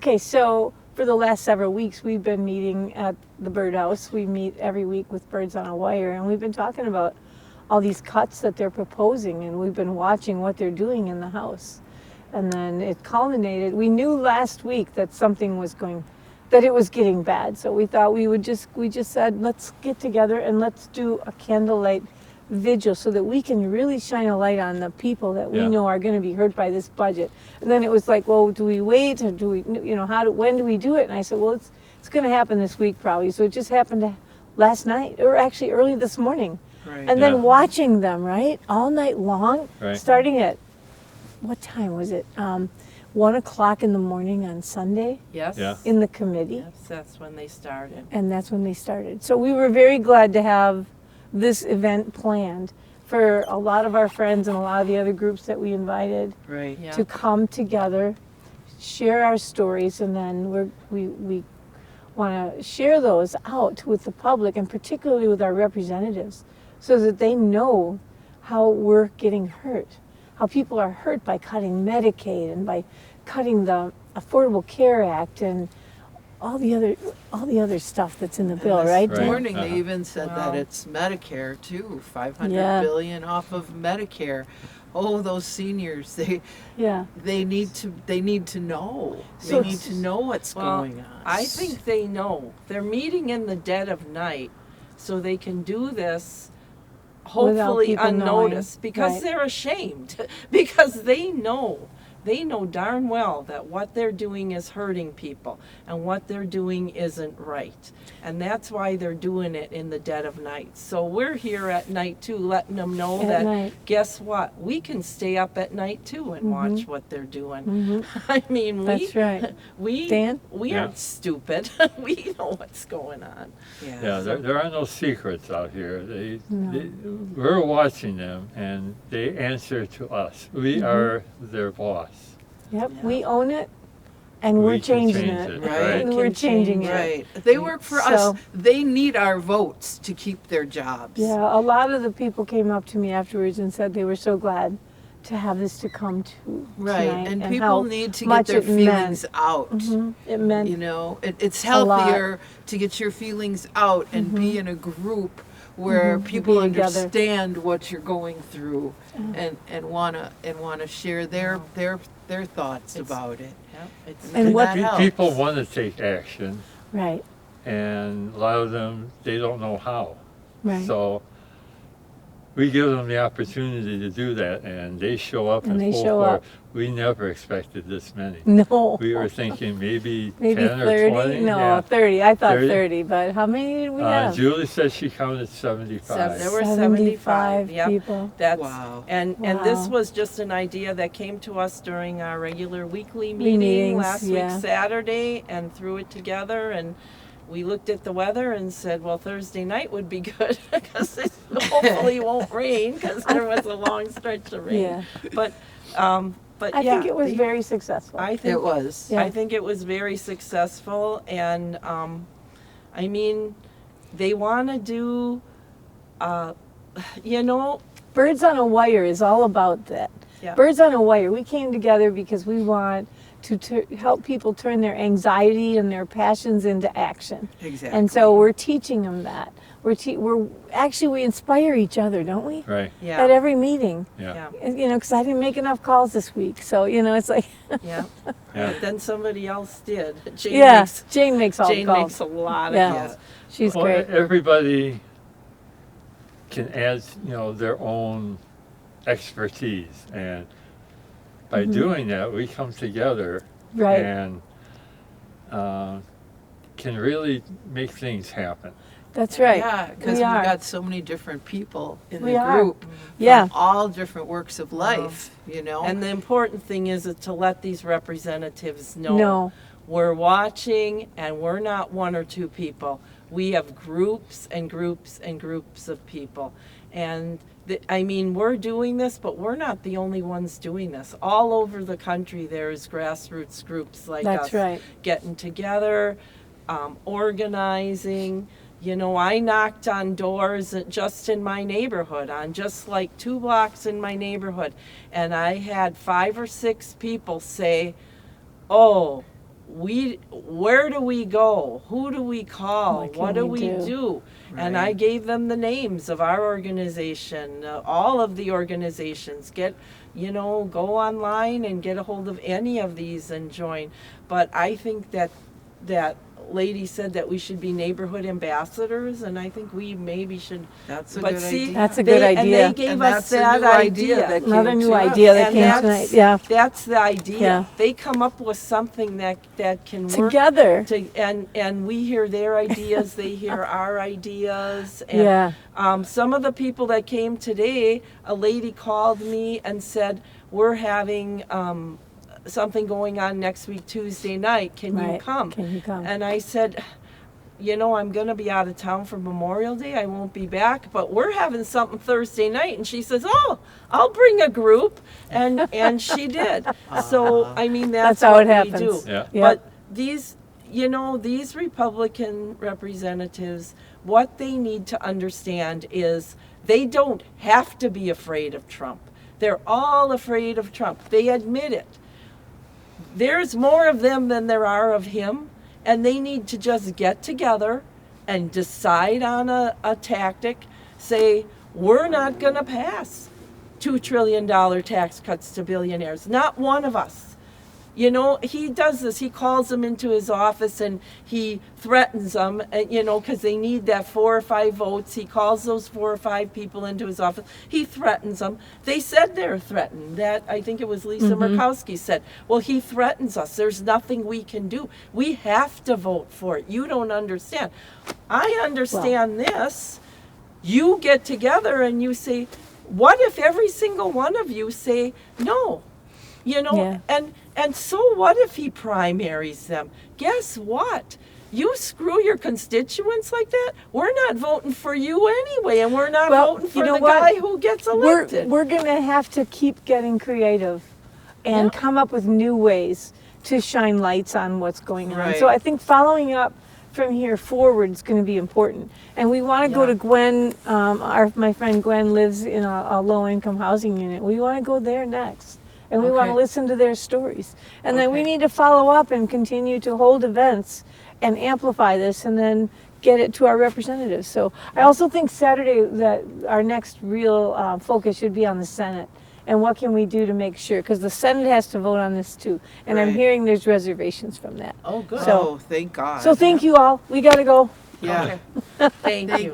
Okay, so for the last several weeks, we've been meeting at the birdhouse. We meet every week with Birds on a Wire, and we've been talking about all these cuts that they're proposing, and we've been watching what they're doing in the House. And then it culminated. We knew last week that that it was getting bad. So we thought we just said, let's get together and let's do a candlelight vigil so that we can really shine a light on the people that we know are going to be hurt by this budget. And then it was like, well, do we wait or do we, when do we do it? And I said, well, it's going to happen this week probably. So it just happened last night, or actually early this morning. Right. And then watching them, right, all night long, starting at, what time was it? 1 o'clock in the morning on Sunday. Yes. Yeah. In the committee. Yes, that's when they started. And that's when they started. So we were very glad to have this event planned for a lot of our friends and a lot of the other groups that we invited Right. Yeah. to come together, share our stories, and then we want to share those out with the public and particularly with our representatives so that they know how we're getting hurt, how people are hurt by cutting Medicaid and by cutting the Affordable Care Act and all the other stuff that's in the bill, right? This Dan? morning Uh-huh. they even said Wow. that it's Medicare too, 500 Yeah. billion off of Medicare. Oh, those seniors, Yeah. they need to know. So They need to know what's Well, going on. I think they know. They're meeting in the dead of night so they can do this hopefully people knowing. unnoticed because Right. they're ashamed because they know darn well that what they're doing is hurting people and what they're doing isn't right. And that's why they're doing it in the dead of night. So we're here at night too, letting them know At that night. guess what? We can stay up at night too and watch what they're doing. I mean, That's right. we Dan? we Yeah. aren't stupid. We know what's going on. Yeah, there are no secrets out here. We're watching them, and they answer to us. We are their boss. Yep, Yeah. we own it, and we're We can changing change it. it, right? And we're Can changing change it. Right. They work for So- us. They need our votes to keep their jobs. Yeah, a lot of the people came up to me afterwards and said they were so glad to have this to come to Right. tonight And how people need to get much their it meant. feelings out. It meant You know, it's A lot. healthier to get your feelings out and be in a group where people Be together. understand what you're going through and wanna share their thoughts about it. Yep, it's And what- that helps. People want to take action, right, and a lot of them, they don't know how. right. So we give them the opportunity to do that, and they show up And in they full show force. up. We never expected this many. No. We were thinking maybe Maybe 10 or 30? 20. No, yeah. 30. I thought 30. 30, but how many did we have? Julie said she counted 75. There were 75, yep. people. That's Wow. and this Wow. was just an idea that came to us during our regular weekly Meetings, meeting last yeah. week Saturday and threw it together and we looked at the weather and said, well, Thursday night would be good because it hopefully won't rain because there was a long stretch of rain. Yeah. But I yeah, think it was very successful. I think It was. Yeah. I think it was very successful, and I mean, they want to do, Birds on a Wire is all about that. Yeah. Birds on a Wire. We came together because we want to help people turn their anxiety and their passions into action. Exactly. And so we're teaching them that. We inspire each other, don't we? Right, yeah, At every meeting. yeah. yeah, Because I didn't make enough calls this week. So, it's like, yeah. Yeah. But then somebody else did. Jane yeah, makes, Jane makes all the Jane calls. makes a lot of Yeah. calls. She's Well, great. everybody can add, their own expertise, and by doing that, we come together Mm-hmm. Right. and can really make things happen. That's right. Yeah, because We we've are. got so many different people in We the are. group. Yeah. From all different works of life, And the important thing is to let these representatives know No. we're watching and we're not one or two people. We have groups and groups and groups of people. And we're doing this, but we're not the only ones doing this. All over the country, there's grassroots groups like That's us right. getting together, organizing. I knocked on doors just in my neighborhood, on just like 2 blocks in my neighborhood, and I had 5 or 6 people say, oh, where do we go? Who do we call? What can What do we we do? do? And I Right. gave them the names of our organization, all of the organizations. Go online and get a hold of any of these and join. But I think that lady said that we should be neighborhood ambassadors, and I think we maybe should. That's a But good see, idea. That's a good And idea. they gave And us that's a that new idea that Another came new to us. idea that And came that's- tonight. Yeah, That's the idea. Yeah. They come up with something that can work. together. And we hear their ideas, they hear our ideas. And, Yeah. some of the people that came today, a lady called me and said, we're having something going on next week, Tuesday night. Can you Right. come? Can you come? And I said, I'm going to be out of town for Memorial Day. I won't be back, but we're having something Thursday night. And she says, oh, I'll bring a group. And she did. So, I mean, that's how what it we happens. do. Yeah. Yep. But these Republican representatives, what they need to understand is they don't have to be afraid of Trump. They're all afraid of Trump. They admit it. There's more of them than there are of him, and they need to just get together and decide on a tactic. Say, we're not going to pass $2 trillion tax cuts to billionaires. Not one of us. He does this. He calls them into his office and he threatens them, because they need that 4 or 5 votes. He calls those 4 or 5 people into his office. He threatens them. They said they're threatened. That, I think it was Lisa Murkowski said, well, he threatens us. There's nothing we can do. We have to vote for it. You don't understand. I understand this. You get together and you say, what if every single one of you say no? Yeah. And so what if he primaries them? Guess what? You screw your constituents like that, we're not voting for you anyway, and we're not Well, voting you for know the what? guy who gets elected. We're going to have to keep getting creative and Yeah. come up with new ways to shine lights on what's going on. Right. So I think following up from here forward is going to be important. And we want to go Yeah. to Gwen. My friend Gwen lives in a low-income housing unit. We want to go there next. And we want to Okay. listen to their stories. And then we Okay. need to follow up and continue to hold events and amplify this and then get it to our representatives. So I also think Saturday that our next real focus should be on the Senate. And what can we do to make sure? Because the Senate has to vote on this too. And I'm Right. hearing there's reservations from that. Oh, good. So- Oh, thank God. So thank you all. We got to go. Yeah. Thank you.